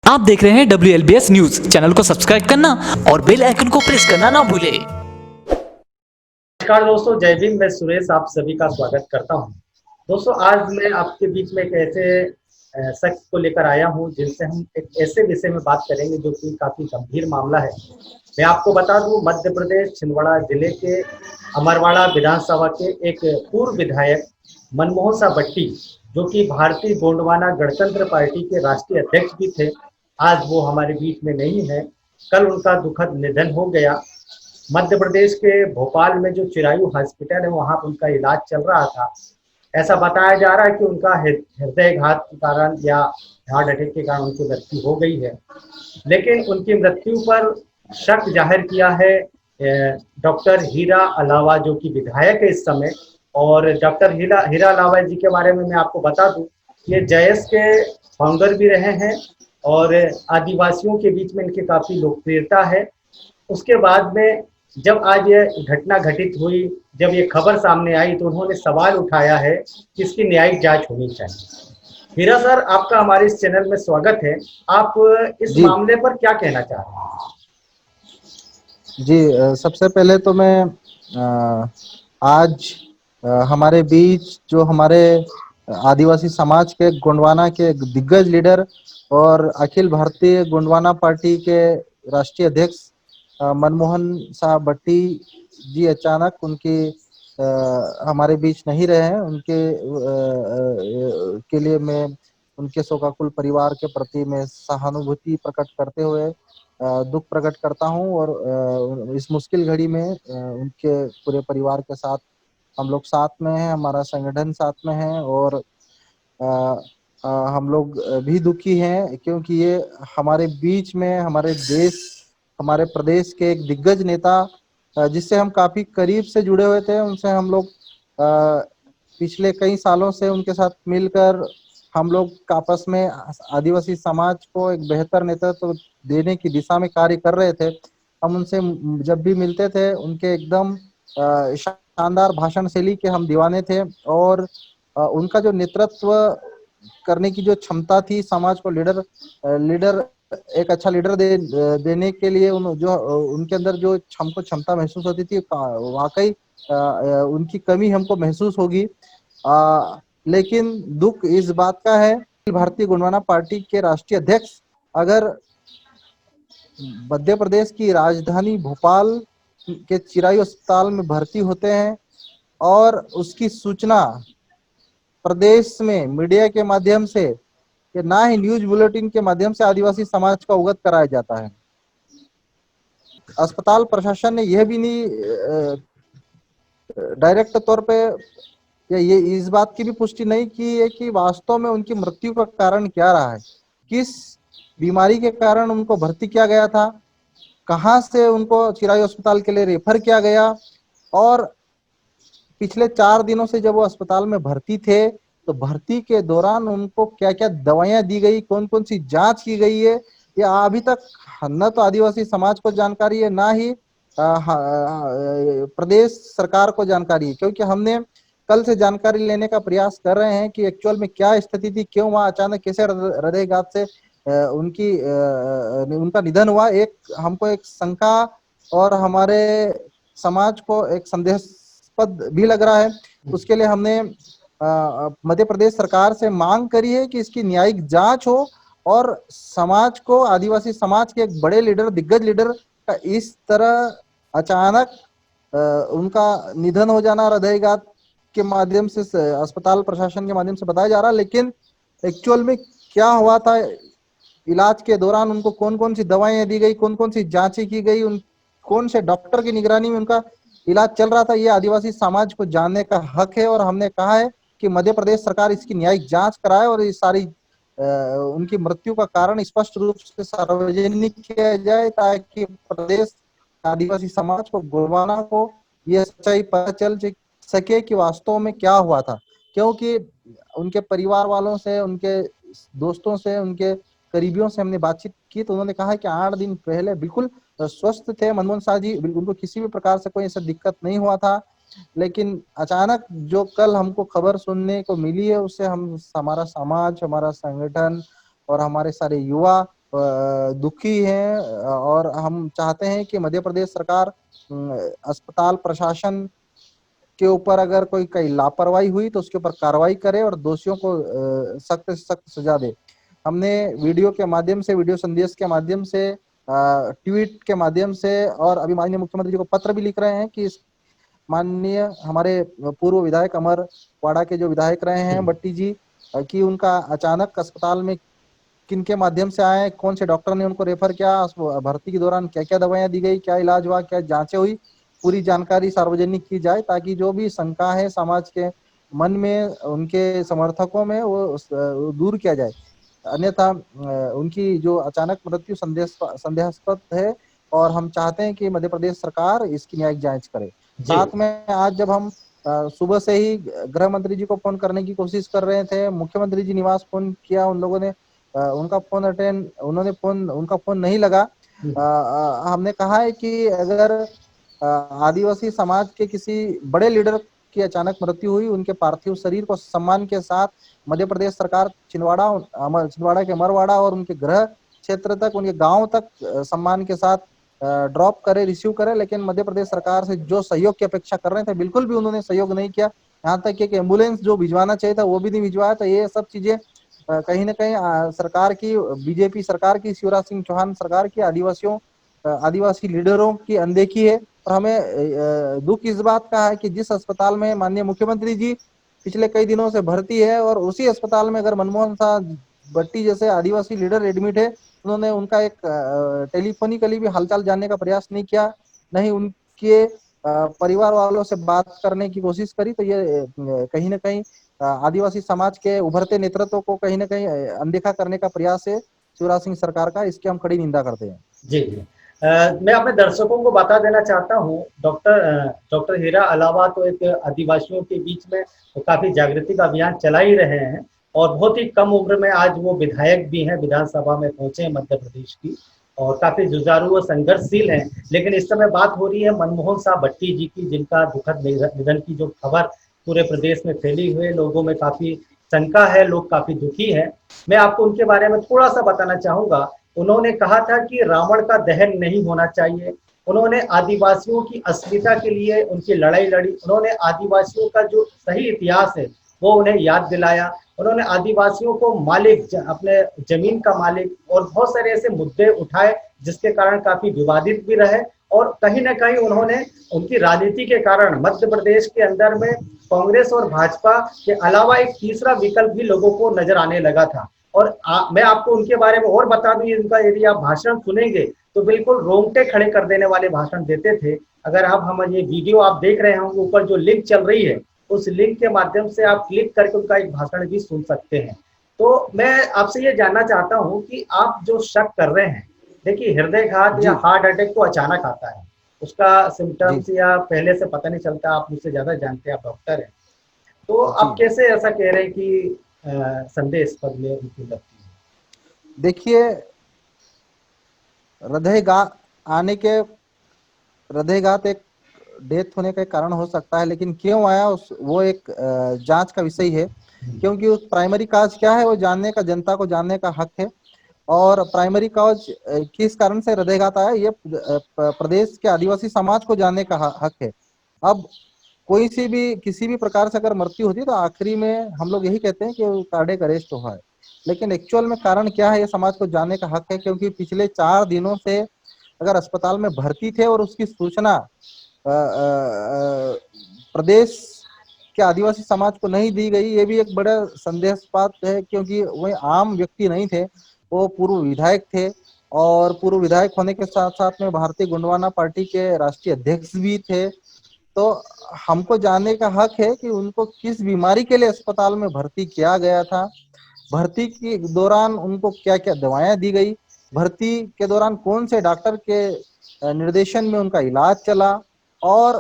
आप देख रहे हैं WLBS न्यूज। चैनल को सब्सक्राइब करना और बेल आइकन को प्रेस करना ना भूले। नमस्कार दोस्तों, जय भीम। मैं सुरेश आप सभी का स्वागत करता हूं। दोस्तों, आज मैं आपके बीच में एक ऐसे शख्स को लेकर आया हूं जिनसे हम एक ऐसे विषय में बात करेंगे जो कि काफी गंभीर मामला है। मैं आपको बता दूं, मध्य प्रदेश छिंदवाड़ा जिले के अमरवाड़ा विधानसभा के एक पूर्व विधायक मनमोहन साह भट्टी, जो कि भारतीय गोंडवाना गणतंत्र पार्टी के राष्ट्रीय अध्यक्ष भी थे, आज वो हमारे बीच में नहीं है। कल उनका दुखद निधन हो गया। मध्य प्रदेश के भोपाल में जो चिरायु हॉस्पिटल है वहां पर उनका इलाज चल रहा था। ऐसा बताया जा रहा है कि उनका हृदयघात के कारण या हार्ट अटैक के कारण उनकी मृत्यु हो गई है। लेकिन उनकी मृत्यु पर शक जाहिर किया है डॉक्टर हीरा अलावा, जो कि विधायक है इस समय। और डॉक्टर हीरा हीरा अलावा जी के बारे में मैं आपको बता दूं, ये JS के फाउंडर भी रहे हैं और आदिवासियों के बीच में इनकी काफ़ी लोकप्रियता है। उसके बाद में जब आज ये घटना घटित हुई, जब ये खबर सामने आई, तो उन्होंने सवाल उठाया है कि इसकी न्यायिक जांच होनी चाहिए। हीरा सर, आपका हमारे इस चैनल में स्वागत है। आप इस जी मामले पर क्या कहना चाह रहे हैं? जी सबसे पहले तो मैं आज हमारे बीच जो हमारे आदिवासी समाज के गोंडवाना के दिग्गज लीडर और अखिल भारतीय गोंडवाना पार्टी के राष्ट्रीय अध्यक्ष मनमोहन साह भट्टी जी अचानक उनकी हमारे बीच नहीं रहे हैं। उनके के लिए मैं उनके शोकाकुल परिवार के प्रति मैं सहानुभूति प्रकट करते हुए दुख प्रकट करता हूं और इस मुश्किल घड़ी में उनके पूरे परिवार के साथ हम लोग साथ में हैं, हमारा संगठन साथ में है और हम लोग भी दुखी हैं क्योंकि ये हमारे बीच में हमारे देश हमारे प्रदेश के एक दिग्गज नेता जिससे हम काफी करीब से जुड़े हुए थे। उनसे हम लोग पिछले कई सालों से उनके साथ मिलकर हम लोग आपस में आदिवासी समाज को एक बेहतर नेतृत्व देने की दिशा में कार्य कर रहे थे। हम उनसे जब भी मिलते थे उनके एकदम शानदार भाषण शैली के हम दीवाने थे और उनका जो नेतृत्व करने की जो क्षमता थी, समाज को लीडर लीडर एक अच्छा लीडर देने के लिए जो उनके अंदर जो हमको क्षमता महसूस होती थी, वाकई उनकी कमी हमको महसूस होगी। लेकिन दुख इस बात का है भारतीय गोंडवाना पार्टी के राष्ट्रीय अध्यक्ष अगर मध्य प्रदेश की राजधानी भोपाल के चिरायु अस्पताल में भर्ती होते हैं और उसकी सूचना प्रदेश में मीडिया के माध्यम से कि ना ही न्यूज बुलेटिन के माध्यम से आदिवासी समाज का अवगत कराया जाता है। अस्पताल प्रशासन ने यह भी नहीं डायरेक्ट तौर पे या ये इस बात की भी पुष्टि नहीं की है कि वास्तव में उनकी मृत्यु का कारण क्या रहा है, किस बीमारी के कारण उनको भर्ती किया गया था, कहां से उनको चिरायु अस्पताल के लिए रेफर किया गया और पिछले 4 दिनों से जब वो अस्पताल में भर्ती थे तो भर्ती के दौरान उनको क्या क्या दवाइयां दी गई, कौन कौन सी जांच की गई है, ये अभी तक न तो आदिवासी समाज को जानकारी है ना ही प्रदेश सरकार को जानकारी है। क्योंकि हमने कल से जानकारी लेने का प्रयास कर रहे हैं कि एक्चुअल में क्या स्थिति थी, क्यों वहां अचानक कैसे हृदयघात से उनका निधन हुआ। एक हमको एक शंका और हमारे समाज को एक संदेहास्पद भी लग रहा है। उसके लिए हमने मध्य प्रदेश सरकार से मांग करी है कि इसकी न्यायिक जांच हो और समाज को, आदिवासी समाज के एक बड़े लीडर, दिग्गज लीडर का इस तरह अचानक उनका निधन हो जाना हृदयघात के माध्यम से अस्पताल प्रशासन के माध्यम से बताया जा रहा है, लेकिन एक्चुअल में क्या हुआ था, इलाज के दौरान उनको कौन कौन सी दवाइयां दी गई, कौन कौन सी जांचें की गई, उन कौन से डॉक्टर की निगरानी में उनका इलाज चल रहा था, ये आदिवासी समाज को जानने का हक है। और हमने कहा है कि मध्य प्रदेश सरकार इसकी न्यायिक जांच कराए और ये सारी उनकी मृत्यु का कारण स्पष्ट रूप से सार्वजनिक किया जाए ताकि प्रदेश आदिवासी समाज को, गोंडवाना को ये सच्चाई पता चल सके कि वास्तव में क्या हुआ था। क्योंकि उनके परिवार वालों से, उनके दोस्तों से, उनके करीबियों से हमने बातचीत की तो उन्होंने कहा कि 8 दिन पहले बिल्कुल स्वस्थ थे मनमोहन शाह जी, उनको किसी भी प्रकार से कोई ऐसा दिक्कत नहीं हुआ था। लेकिन अचानक जो कल हमको खबर सुनने को मिली है उससे हम, हमारा समाज, हमारा संगठन और हमारे सारे युवा दुखी हैं और हम चाहते हैं कि मध्य प्रदेश सरकार अस्पताल प्रशासन के ऊपर अगर कोई लापरवाही हुई तो उसके ऊपर कार्रवाई करे और दोषियों को सख्त से सख्त सजा दे। हमने वीडियो के माध्यम से, वीडियो संदेश के माध्यम से, ट्वीट के माध्यम से और अभी माननीय मुख्यमंत्री जी को पत्र भी लिख रहे हैं कि माननीय हमारे पूर्व विधायक अमरवाड़ा के जो विधायक रहे हैं भट्टी जी, कि उनका अचानक अस्पताल में किन के माध्यम से आए, कौन से डॉक्टर ने उनको रेफर किया, भर्ती के दौरान क्या क्या दवाइयां दी गई, क्या इलाज हुआ, क्या जांचें हुई, पूरी जानकारी सार्वजनिक की जाए ताकि जो भी शंका है समाज के मन में, उनके समर्थकों में, वो दूर किया जाए। अन्यथा उनकी जो अचानक मृत्यु संदेहास्पद है और हम चाहते हैं कि मध्य प्रदेश सरकार इसकी न्यायिक जांच करे। जी साथ में आज जब हम सुबह से ही गृह मंत्री जी को फोन करने की कोशिश कर रहे थे, मुख्यमंत्री जी निवास फोन किया, उन लोगों ने उनका फोन नहीं लगा। हमने कहा है कि अगर आदिवासी समाज के किसी बड़े लीडर की अचानक मृत्यु हुई, उनके पार्थिव शरीर को सम्मान के साथ मध्य प्रदेश सरकार छिंदवाड़ा के अमरवाड़ा और उनके गृह क्षेत्र तक, उनके गांव तक सम्मान के साथ ड्रॉप करे, रिसीव करे। लेकिन मध्य प्रदेश सरकार से जो सहयोग की अपेक्षा कर रहे थे, बिल्कुल भी उन्होंने सहयोग नहीं किया। यहाँ तक कि एक एम्बुलेंस जो भिजवाना चाहिए था वो भी नहीं भिजवाया। तो ये सब चीजें कहीं ना कहीं सरकार की, बीजेपी सरकार की, शिवराज सिंह चौहान सरकार की आदिवासी लीडरों की अनदेखी है। और हमें दुख इस बात का है कि जिस अस्पताल में माननीय मुख्यमंत्री जी पिछले कई दिनों से भर्ती है और उसी अस्पताल में अगर मनमोहन शाह भट्टी जैसे आदिवासी लीडर एडमिट है, उन्होंने उनका एक टेलीफोनिकली भी हालचाल जानने का प्रयास नहीं किया, नहीं उनके परिवार वालों से बात करने की कोशिश करी। तो ये कहीं ना कहीं आदिवासी समाज के उभरते नेतृत्व को कहीं ना कहीं अनदेखा करने का प्रयास है शिवराज सिंह सरकार का। इसकी हम कड़ी निंदा करते हैं। जी जी। मैं अपने दर्शकों को बता देना चाहता हूँ, डॉक्टर हीरा अलावा तो एक आदिवासियों के बीच में वो काफी जागृति का अभियान चला ही रहे हैं और बहुत ही कम उम्र में आज वो विधायक भी हैं, विधानसभा में पहुंचे हैं मध्य प्रदेश की और काफी जुझारू और संघर्षशील हैं। लेकिन इस समय बात हो रही है मनमोहन शाह भट्टी जी की, जिनका दुखद निधन की जो खबर पूरे प्रदेश में फैली हुई है, लोगों में काफी शंका है, लोग काफी दुखी है। मैं आपको उनके बारे में थोड़ा सा बताना चाहूंगा। उन्होंने कहा था कि रावण का दहन नहीं होना चाहिए। उन्होंने आदिवासियों की अस्मिता के लिए उनकी लड़ाई लड़ी। उन्होंने आदिवासियों का जो सही इतिहास है वो उन्हें याद दिलाया। उन्होंने आदिवासियों को मालिक, अपने जमीन का मालिक और बहुत सारे ऐसे मुद्दे उठाए जिसके कारण काफी विवादित भी रहे। और कहीं ना कहीं उन्होंने उनकी राजनीति के कारण मध्य प्रदेश के अंदर में कांग्रेस और भाजपा के अलावा एक तीसरा विकल्प भी लोगों को नजर आने लगा था। और मैं आपको उनके बारे में और बता दूं, इनका यदि आप भाषण सुनेंगे तो बिल्कुल रोंगटे खड़े कर देने वाले भाषण देते थे। अगर आप हम ये वीडियो आप देख रहे होंगे, ऊपर जो लिंक चल रही है उस लिंक के माध्यम से आप क्लिक करके उनका एक भाषण भी सुन सकते हैं। तो मैं आपसे ये जानना चाहता हूँ कि आप जो शक कर रहे हैं, देखिए हृदयघात या जी हार्ट अटैक तो अचानक आता है, उसका जी सिम्टम्स या पहले से पता नहीं चलता। आप मुझसे ज्यादा जानते हैं, आप डॉक्टर हैं, तो जी। आप कैसे ऐसा कह रहे हैं कि संदेहास्पद में उनकी लगती है? देखिए, हृदयघात आने के हृदयघात एक डेथ होने का एक कारण हो सकता है, लेकिन क्यों आया वो एक जांच का विषय है। क्योंकि उस प्राइमरी काज क्या है वो जानने का, जनता को जानने का हक है। और प्राइमरी काज किस कारण से हृदयघात आया, ये प्रदेश के आदिवासी समाज को जानने का हक है। अब कोई सी भी किसी भी प्रकार से अगर मृत्यु होती है तो आखिरी में हम लोग यही कहते हैं कि कार्डियक अरेस्ट हुआ है। लेकिन एक्चुअल में कारण क्या है ये समाज को जानने का हक है। क्योंकि पिछले 4 दिनों से अगर अस्पताल में भर्ती थे और उसकी सूचना प्रदेश के आदिवासी समाज को नहीं दी गई, ये भी एक बड़ा संदेहास्पद है। क्योंकि वे आम व्यक्ति नहीं थे, वो पूर्व विधायक थे और पूर्व विधायक होने के साथ साथ में भारतीय गोंडवाना पार्टी के राष्ट्रीय अध्यक्ष भी थे। तो हमको जानने का हक है कि उनको किस बीमारी के लिए अस्पताल में भर्ती किया गया था, भर्ती के दौरान उनको क्या क्या दवाएं दी गई, भर्ती के दौरान कौन से डॉक्टर के निर्देशन में उनका इलाज चला, और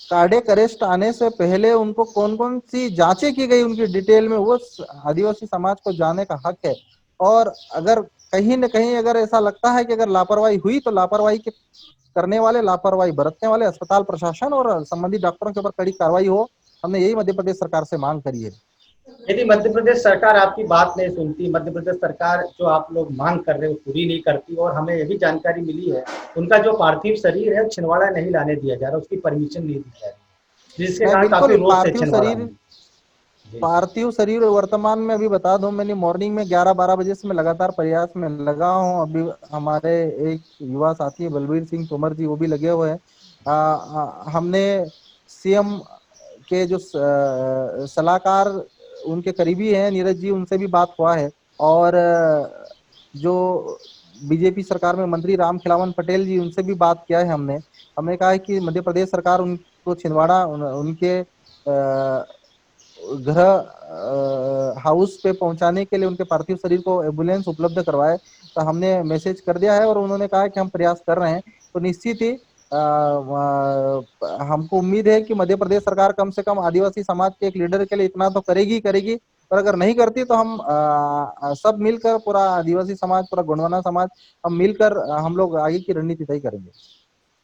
कार्डियक अरेस्ट आने से पहले उनको कौन कौन सी जांचें की गई उनकी डिटेल में, वो आदिवासी समाज को जानने का हक है। और अगर कहीं न कहीं अगर ऐसा लगता है कि अगर लापरवाही हुई तो लापरवाही के करने वाले, लापरवाही बरतने वाले अस्पताल प्रशासन और संबंधित डॉक्टरों के ऊपर कड़ी कार्रवाई हो। हमने यही मध्य प्रदेश सरकार से मांग करी है। यदि मध्य प्रदेश सरकार आपकी बात नहीं सुनती, मध्य प्रदेश सरकार जो आप लोग मांग कर रहे हो पूरी नहीं करती, और हमें ये भी जानकारी मिली है उनका जो पार्थिव शरीर है छिंदवाड़ा नहीं लाने दिया जा रहा, उसकी परमिशन नहीं दी जा रही, जिसके मैं कारण काफी बिल्कुल रोष है छिंदवाड़ा में। जी। पार्थिव शरीर वर्तमान में अभी बता दूं, मैंने मॉर्निंग में 11-12 बजे से मैं लगातार प्रयास में लगा हूं। अभी हमारे एक युवा साथी बलबीर सिंह तोमर जी वो भी लगे हुए हैं। हमने सीएम के जो सलाहकार उनके करीबी हैं नीरज जी, उनसे भी बात हुआ है। और जो बीजेपी सरकार में मंत्री राम खिलावन पटेल जी, उनसे भी बात किया है हमने। हमने कहा है कि मध्य प्रदेश सरकार उनको छिंदवाड़ा उनके घर हाउस पे पहुंचाने के लिए उनके पार्थिव शरीर को एम्बुलेंस उपलब्ध करवाए। तो हमने मैसेज कर दिया है और उन्होंने कहा कि हम प्रयास कर रहे हैं। तो निश्चित ही हमको उम्मीद है कि मध्य प्रदेश सरकार कम से कम आदिवासी समाज के एक लीडर के लिए इतना तो करेगी करेगी। और अगर नहीं करती तो हम सब मिलकर, पूरा आदिवासी समाज, पूरा गोंडवाना समाज, हम मिलकर हम लोग आगे की रणनीति तय करेंगे।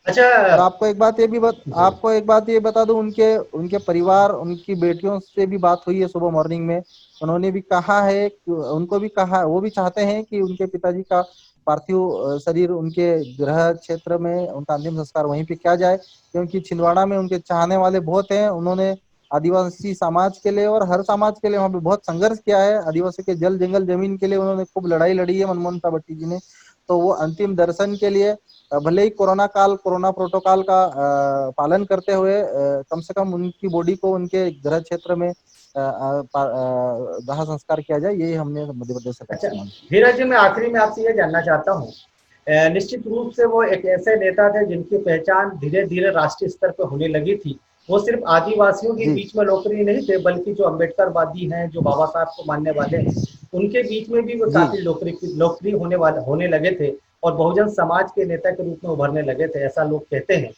अच्छा। और आपको एक बात जी। आपको एक बात ये बता दूं, उनके उनके परिवार, उनकी बेटियों से भी बात हुई है सुबह मॉर्निंग में। उन्होंने भी कहा है कि उनको भी कहा, वो भी चाहते हैं कि उनके पिताजी का पार्थिव शरीर उनके गृह क्षेत्र में उनका अंतिम संस्कार वहीं पे किया जाए, क्योंकि छिंदवाड़ा में उनके चाहने वाले बहुत हैं। उन्होंने आदिवासी समाज के लिए और हर समाज के लिए वहाँ पे बहुत संघर्ष किया है। आदिवासी के जल जंगल जमीन के लिए उन्होंने खूब लड़ाई लड़ी है, मनमोहन भट्टी जी ने। तो वो अंतिम दर्शन के लिए भले ही कोरोना प्रोटोकॉल का पालन करते हुए कम से कम उनकी बॉडी को उनके गृह क्षेत्र में दाह संस्कार किया जाए, यही हमने मध्य प्रदेश सरकार अच्छा से मांग की। धीरज जी, मैं आखिरी में आपसे ये जानना चाहता हूँ, निश्चित रूप से वो एक ऐसे नेता थे जिनकी पहचान धीरे धीरे राष्ट्रीय स्तर पर होने लगी थी। वो सिर्फ आदिवासियों के जी बीच में लोकप्रिय नहीं थे, बल्कि जो अम्बेडकरवादी हैं, जो बाबा साहब को मानने वाले हैं, उनके बीच में भी वो जी काफी लोकप्रिय होने लगे थे, और बहुजन समाज के नेता के रूप में उभरने लगे थे, ऐसा लोग कहते हैं।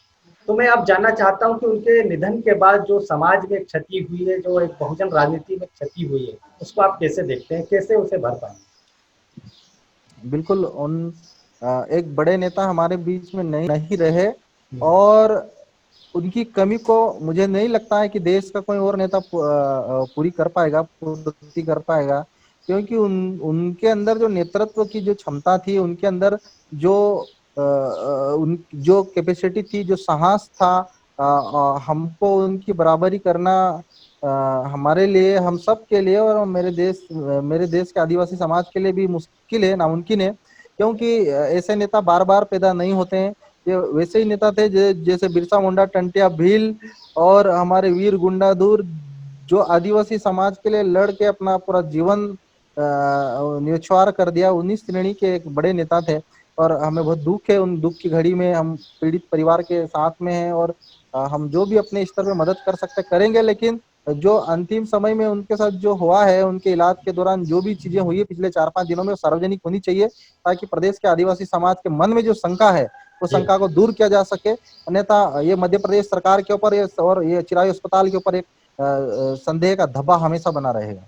तो मैं अब जानना चाहता हूँ कि उनके निधन के बाद जो समाज में क्षति हुई है, जो एक बहुजन राजनीति में क्षति हुई है, उसको आप कैसे देखते हैं, कैसे उसे भर पाएंगे? बिल्कुल। एक बड़े नेता हमारे बीच में नहीं रहे, और उनकी कमी को मुझे नहीं लगता है कि देश का कोई और नेता पूरी कर पाएगा, पूर्ति कर पाएगा। क्योंकि उनके अंदर जो नेतृत्व की जो क्षमता थी, उनके अंदर जो उन जो कैपेसिटी थी, जो साहस था, हमको उनकी बराबरी करना हमारे लिए, हम सब के लिए, और मेरे देश के आदिवासी समाज के लिए भी मुश्किल है, नामुमकिन है। क्योंकि ऐसे नेता बार बार पैदा नहीं होते हैं। ये वैसे ही नेता थे जैसे बिरसा मुंडा, टंटिया भील और हमारे वीर गुंडाधुर, जो आदिवासी समाज के लिए लड़ के अपना पूरा जीवन न्यौछावर कर दिया। 19 श्रेणी के एक बड़े नेता थे, और हमें बहुत दुख है। उन दुख की घड़ी में हम पीड़ित परिवार के साथ में हैं, और हम जो भी अपने स्तर पे मदद कर सकते करेंगे। लेकिन जो अंतिम समय में उनके साथ जो हुआ है, उनके इलाज के दौरान जो भी चीजें हुई है पिछले 4-5 दिनों में, वो सार्वजनिक होनी चाहिए, ताकि प्रदेश के आदिवासी समाज के मन में जो शंका है, वो जी। शंका को दूर किया जा सके। अन्यथा ये मध्य प्रदेश सरकार के ऊपर और ये चिरायु अस्पताल के ऊपर एक संदेह का धब्बा हमेशा बना रहेगा।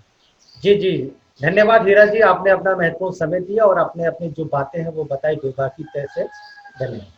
जी, जी। धन्यवाद हीरा जी, आपने अपना महत्वपूर्ण समय दिया और आपने अपनी जो बातें हैं वो बताई बेबाकी तरह से। धन्यवाद।